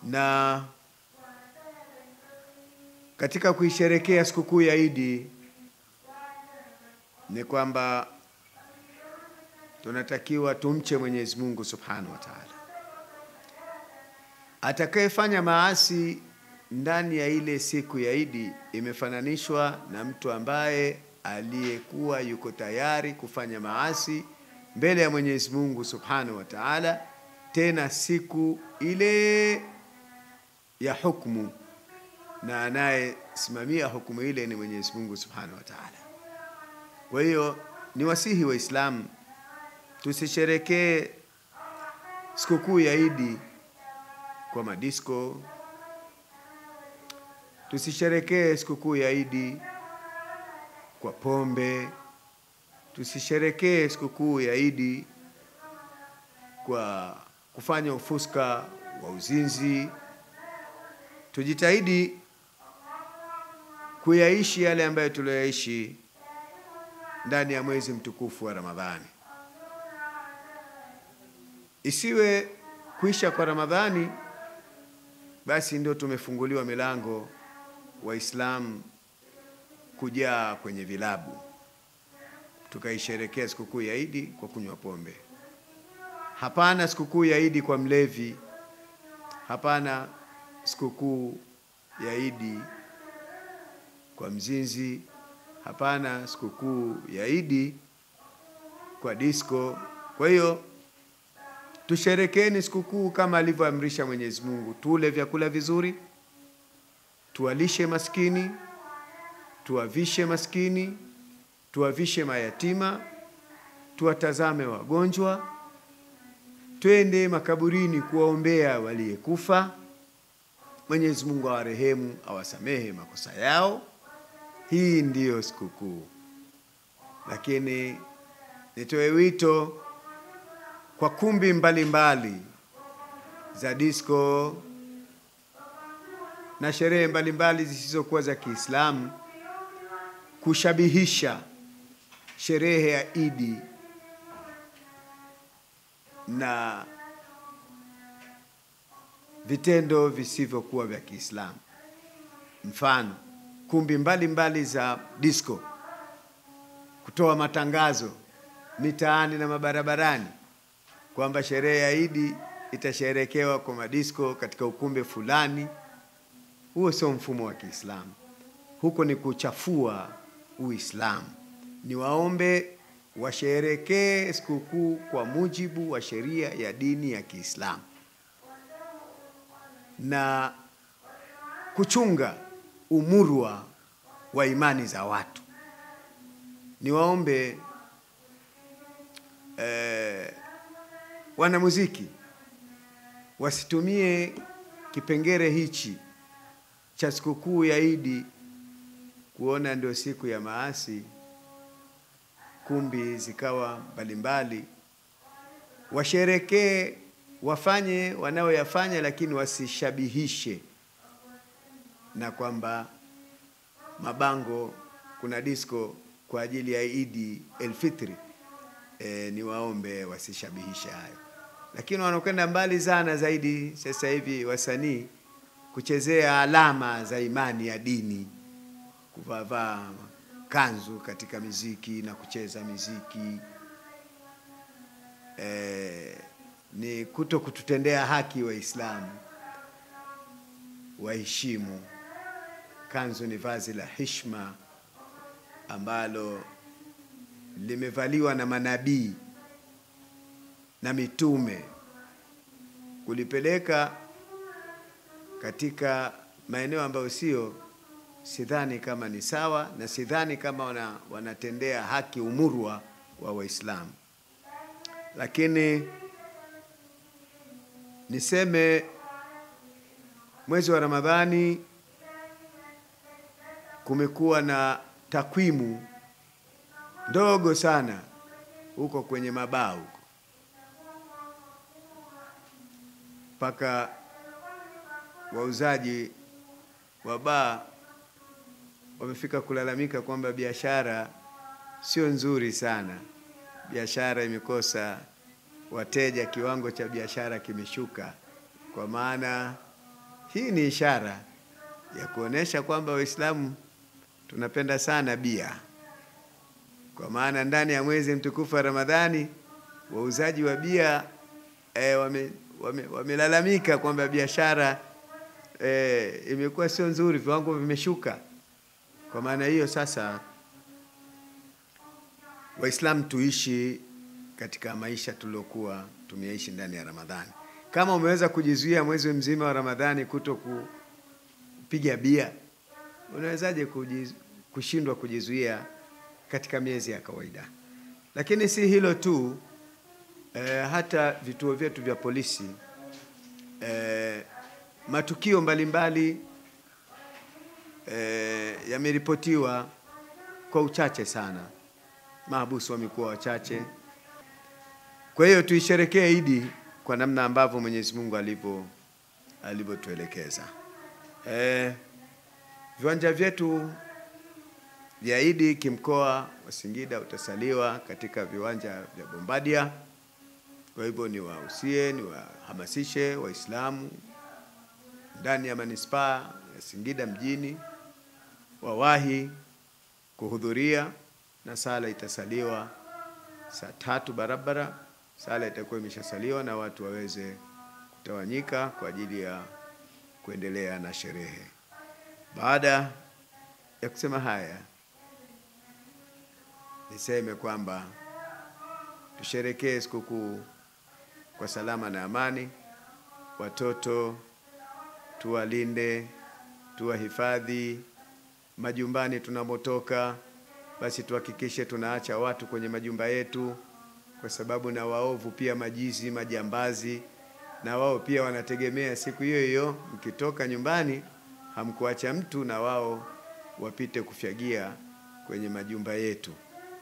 Na katika kuisherehekea sikukuu ya Idi ni kwamba tunatakiwa tumche Mwenyezi Mungu Subhanahu wa Ta'ala. Atakayefanya maasi ndani ya ile siku ya Idi imefananishwa na mtu ambaye aliyekuwa yuko tayari kufanya maasi mbele ya Mwenyezi Mungu Subhanahu wa Ta'ala, tena siku ile ya hukumu, na anayesimamia hukumu ile ni Mwenyezi Mungu Subhanahu wa Ta'ala. Kwa hiyo ni wasihi Waislamu tusisherekee sikukuu ya Idi kwa madisko, tusisherekee sikukuu ya Idi kwa pombe, tusisherekee sikukuu ya Idi kwa kufanya ufuska wa uzinzi. Tujitahidi kuyaishi yale ambayo tuliyaishi ndani ya mwezi mtukufu wa Ramadhani. Isiwe kuisha kwa Ramadhani basi ndio tumefunguliwa milango Waislamu kujaa kwenye vilabu, tukaisherehekea sikukuu ya Idi kwa kunywa pombe. Hapana sikukuu ya Idi kwa mlevi, hapana sikukuu ya Idi kwa mzinzi, hapana sikukuu ya Idi kwa disco. Kwa hiyo tusherekeeni sikukuu kama alivyoamrisha Mwenyezi Mungu. Tule vyakula vizuri, tuwalishe maskini, tuwavishe maskini, tuwavishe mayatima, tuwatazame wagonjwa, twende makaburini kuwaombea waliyekufa. Mwenyezi Mungu awarehemu, awasamehe makosa yao. Hii ndiyo sikukuu. Lakini nitoe wito kwa kumbi mbalimbali za disco na sherehe mbalimbali zisizokuwa za Kiislamu kushabihisha sherehe ya Idi na vitendo visivyokuwa vya Kiislamu. Mfano, kumbi mbalimbali za disco kutoa matangazo mitaani na mabarabarani kwamba sherehe ya Idi itasherekewa kwa madisko katika ukumbi fulani. Huo sio mfumo wa Kiislamu. Huko ni kuchafua Uislamu. Ni waombe washerekee sikukuu kwa mujibu wa sheria ya dini ya Kiislamu na kuchunga umurwa wa imani za watu. Ni waombe wanamuziki wasitumie kipengele hichi cha sikukuu ya Idi kuona ndio siku ya maasi, kumbi zikawa mbalimbali. Washerekee, wafanye wanaoyafanya, lakini wasishabihishe na kwamba mabango kuna disco kwa ajili ya Idi el-Fitri. Ni waombe wasishabihishe hayo. Lakini wanakwenda mbali sana zaidi sasa hivi wasanii kuchezea alama za imani ya dini, kuvaa kanzu katika miziki na kucheza miziki. Ni kuto kututendea haki Waislamu. Waheshimu. Kanzu ni vazi la heshima ambalo limevaliwa na manabii na mitume. Kulipeleka katika maeneo ambayo sio, sidhani kama ni sawa, na sidhani kama wanatendea haki umurwa wa Waislamu. Lakini niseme mwezi wa Ramadhani kumekuwa na takwimu ndogo sana huko kwenye mabaa huko, mpaka wauzaji wa baa wamefika kulalamika kwamba biashara sio nzuri sana. Biashara imekosa wateja, kiwango cha biashara kimeshuka, kwa maana Hii ni ishara ya kuonesha kwamba Waislamu tunapenda sana bia. Kwa maana ndani ya mwezi mtukufu wa Ramadhani wauzaji wa bia wamelalamika kwamba biashara imekuwa sio nzuri, viwango vimeshuka. Kwa maana hiyo sasa Waislamu tuishi katika maisha tuliokuwa tumeishi ndani ya Ramadhani. Kama umeweza kujizuia mwezi mzima wa Ramadhani kuto kupiga bia, unawezaje kushindwa kujizuia katika miezi ya kawaida? Lakini si hilo tu, hata vituo vyetu vya polisi, matukio mbalimbali yameripotiwa kwa uchache sana. Mahabusu wamekuwa wachache. Kwa hiyo tuisherekee Idi kwa namna ambavyo Mwenyezi Mungu alivyotuelekeza. Viwanja vyetu vya Idi kimkoa wa Singida utasaliwa katika viwanja vya Bombadia. Kwa hivyo ni wahamasishe Waislamu ndani ya manispaa ya Singida mjini wawahi kuhudhuria, na sala itasaliwa saa 3 barabara. Sala itakuwa imeshasaliwa na watu waweze kutawanyika kwa ajili ya kuendelea na sherehe. Baada ya kusema haya, niseme kwamba tusherekee sikukuu kwa salama na amani. Watoto tuwalinde, tuwahifadhi. Majumbani tunamotoka, basi tuhakikishe tunaacha watu kwenye majumba yetu, kwa sababu na waovu pia, majizi, majambazi, na wao pia wanategemea siku hiyo hiyo mkitoka nyumbani hamkuacha mtu, na wao wapite kufyagia kwenye majumba yetu.